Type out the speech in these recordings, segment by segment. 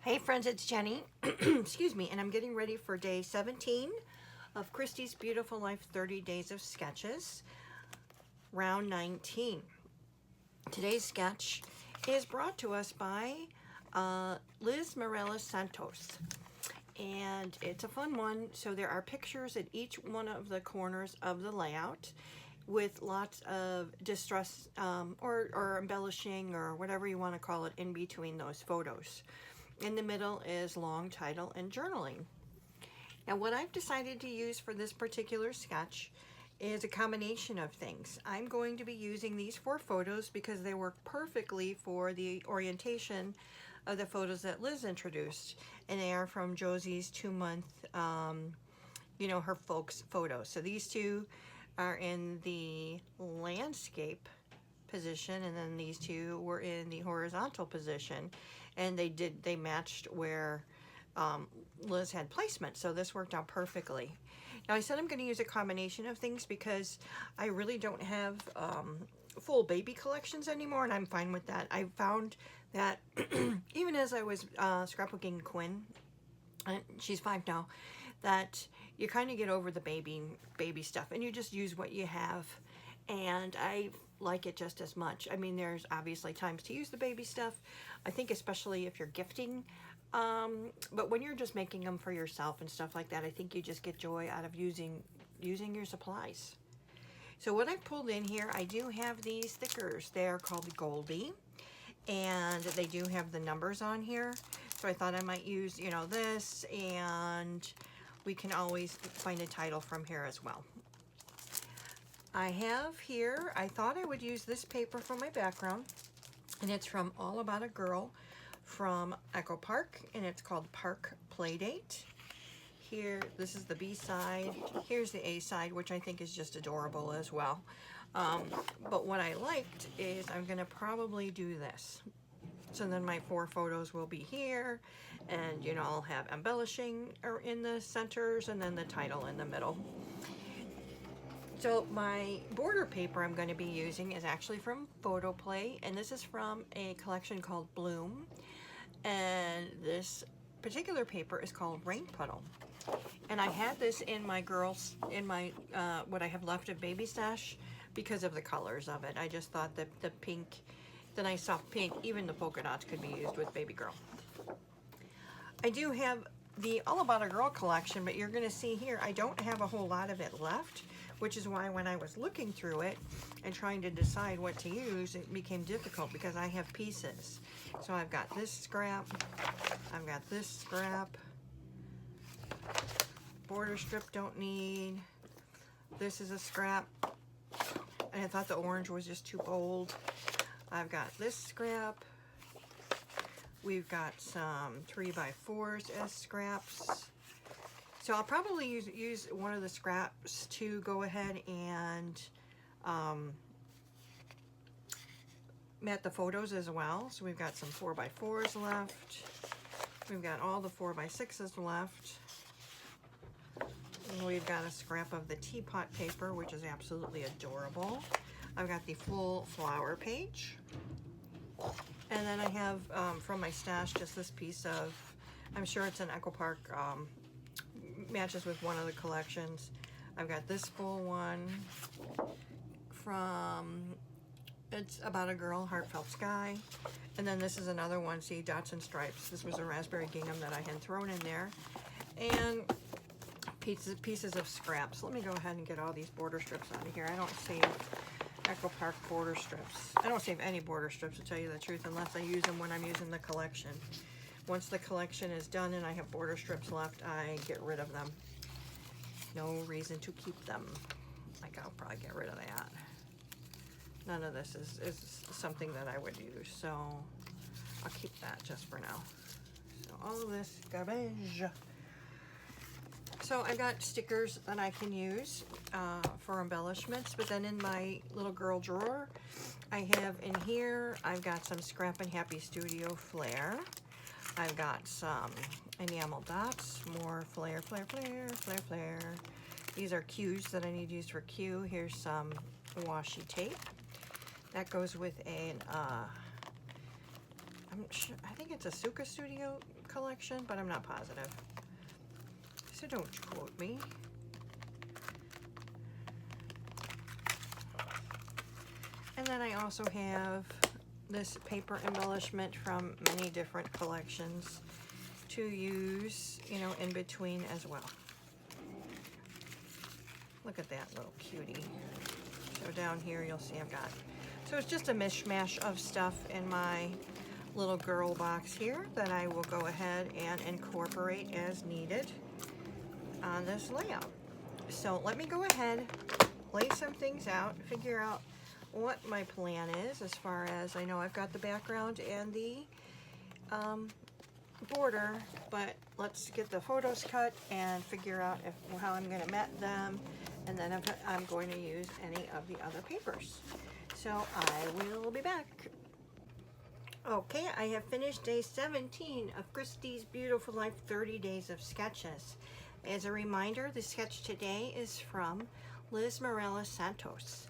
Hey friends, it's Jenny. Excuse me, and I'm getting ready for day 17 of Christy's Beautiful Life 30 Days of Sketches, round 19. Today's sketch is brought to us by Liz Morales-Santos, and it's a fun one. So there are pictures at each one of the corners of the layout with lots of distress or embellishing or whatever you want to call it in between those photos. In the middle is long title and journaling. Now what I've decided to use for this particular sketch is a combination of things. I'm going to be using these 4 photos because they work perfectly for the orientation of the photos that Liz introduced, and they are from Josie's 2-month, her folks photos. So these 2 are in the landscape position, and then these 2 were in the horizontal position, and they matched where Liz had placement, so this worked out perfectly. Now I said I'm going to use a combination of things because I really don't have full baby collections anymore, and I'm fine with that. I found that even as I was scrapbooking Quinn, and she's 5 now, that you kind of get over the baby stuff and you just use what you have, and I like it just as much. I mean, there's obviously times to use the baby stuff, I think, especially if you're gifting, but when you're just making them for yourself and stuff like that, I think you just get joy out of using your supplies. So what I've pulled in here, I do have these stickers. They're called Goldie, and they do have the numbers on here, so I thought I might use this, and we can always find a title from here as well. I have here, I thought I would use this paper for my background, and it's from All About a Girl from Echo Park, and it's called Park Playdate. Here, this is the B side. Here's the A side, which I think is just adorable as well. But what I liked is I'm gonna probably do this. So then my 4 photos will be here, and I'll have embellishing in the centers and then the title in the middle. So my border paper I'm going to be using is actually from Photoplay, and this is from a collection called Bloom, and this particular paper is called Rain Puddle. And I had this in my what I have left of Baby Stash because of the colors of it. I just thought that the pink, the nice soft pink, even the polka dots could be used with Baby Girl. I do have the All About a Girl collection, but you're going to see here I don't have a whole lot of it left, which is why when I was looking through it and trying to decide what to use, it became difficult because I have pieces. So I've got this scrap, I've got this scrap, border strip don't need, this is a scrap, and I thought the orange was just too bold. I've got this scrap, we've got some 3x4s as scraps. So I'll probably use one of the scraps to go ahead and mat the photos as well. So we've got some 4x4s left. We've got all the 4x6s left. And we've got a scrap of the teapot paper, which is absolutely adorable. I've got the full flower page. And then I have from my stash just this piece of, I'm sure it's an Echo Park, matches with one of the collections. I've got this full one from It's About a Girl, Heartfelt Sky, and then this is another one, see, Dots and Stripes. This was a raspberry gingham that I had thrown in there, and pieces of scraps. Let me go ahead and get all these border strips out of here. I don't save Echo Park border strips. I don't save any border strips, to tell you the truth, unless I use them when I'm using the collection. Once the collection is done and I have border strips left, I get rid of them. No reason to keep them. Like, I'll probably get rid of that. None of this is something that I would use, so I'll keep that just for now. So all of this garbage. So I got stickers that I can use for embellishments, but then in my little girl drawer, I have in here, I've got some Scrappin Happy Studio flair. I've got some enamel dots, more flair. These are cues that I need to use for cue. Here's some washi tape. That goes with an, I think it's a Suka Studio collection, but I'm not positive. So don't quote me. And then I also have this paper embellishment from many different collections to use, you know, in between as well. Look at that little cutie. So down here you'll see I've got, so it's just a mishmash of stuff in my little girl box here that I will go ahead and incorporate as needed on this layout. So let me go ahead, lay some things out, figure out what my plan is as far as, I know I've got the background and the border, but let's get the photos cut and figure out how I'm going to mat them, and then if I'm going to use any of the other papers. So I will be back. Okay, I have finished day 17 of Christy's Beautiful Life 30 Days of Sketches. As a reminder, the sketch today is from Liz Morales-Santos.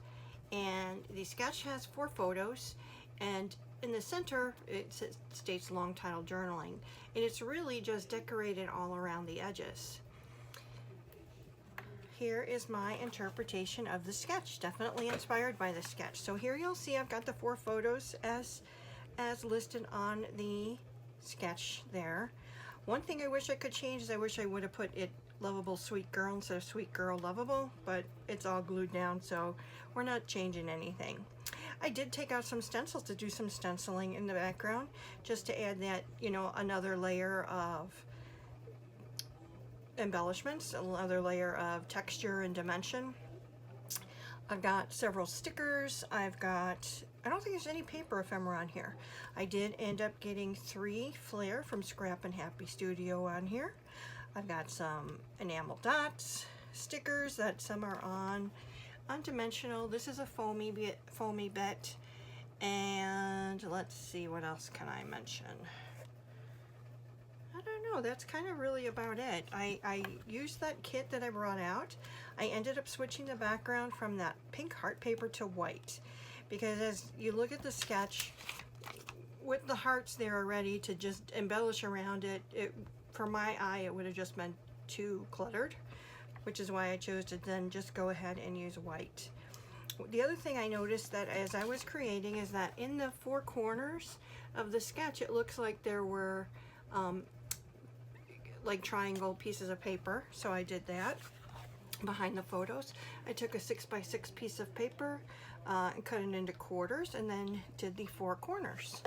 And the sketch has 4 photos, and in the center it states long title journaling, and it's really just decorated all around the edges. Here is my interpretation of the sketch, definitely inspired by the sketch. So here you'll see I've got the 4 photos as listed on the sketch there. One thing I wish I could change is I wish I would have put it Lovable Sweet Girl instead of Sweet Girl Lovable, but it's all glued down, so we're not changing anything. I did take out some stencils to do some stenciling in the background, just to add that, you know, another layer of embellishments, another layer of texture and dimension. I've got several stickers. I've got, I don't think there's any paper ephemera on here. I did end up getting 3 flair from Scrappin Happy Studio on here. I've got some enamel dots, stickers that some are on undimensional. This is a foamy bit, and let's see, what else can I mention? I don't know, that's kind of really about it. I used that kit that I brought out. I ended up switching the background from that pink heart paper to white, because as you look at the sketch, with the hearts there already to just embellish around it, for my eye it would have just been too cluttered, which is why I chose to then just go ahead and use white. The other thing I noticed that as I was creating is that in the 4 corners of the sketch it looks like there were like triangle pieces of paper, so I did that. Behind the photos I took a 6x6 piece of paper and cut it into quarters, and then did the 4 corners.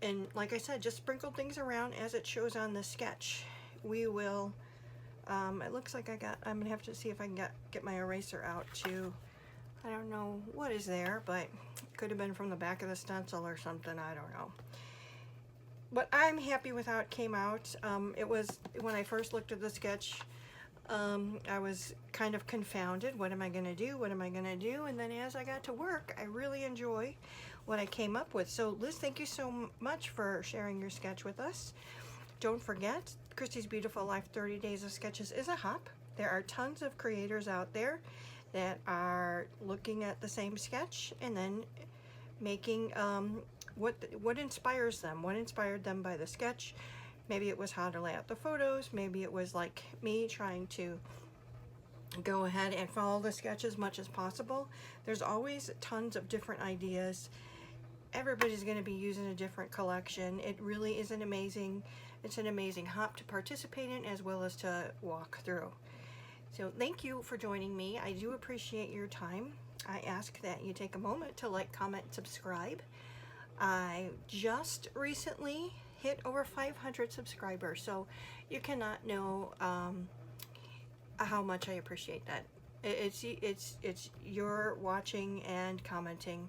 And like I said, just sprinkle things around as it shows on the sketch. We will, it looks like I'm gonna have to see if I can get my eraser out to, I don't know what is there, but it could have been from the back of the stencil or something, I don't know. But I'm happy with how it came out. It was, when I first looked at the sketch, I was kind of confounded. What am I gonna do? What am I gonna do? And then as I got to work, I really enjoy what I came up with. So Liz, thank you so much for sharing your sketch with us. Don't forget, Christy's Beautiful Life 30 Days of Sketches is a hop. There are tons of creators out there that are looking at the same sketch and then making what inspires them, what inspired them by the sketch. Maybe it was how to lay out the photos, maybe it was like me trying to go ahead and follow the sketch as much as possible. There's always tons of different ideas. Everybody's going to be using a different collection. It really is an amazing hop to participate in as well as to walk through. So thank you for joining me. I do appreciate your time. I ask that you take a moment to like, comment, subscribe. I just recently hit over 500 subscribers, so you cannot know how much I appreciate that. It's your watching and commenting.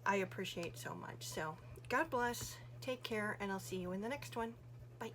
I appreciate so much. So God bless, take care, and I'll see you in the next one. Bye.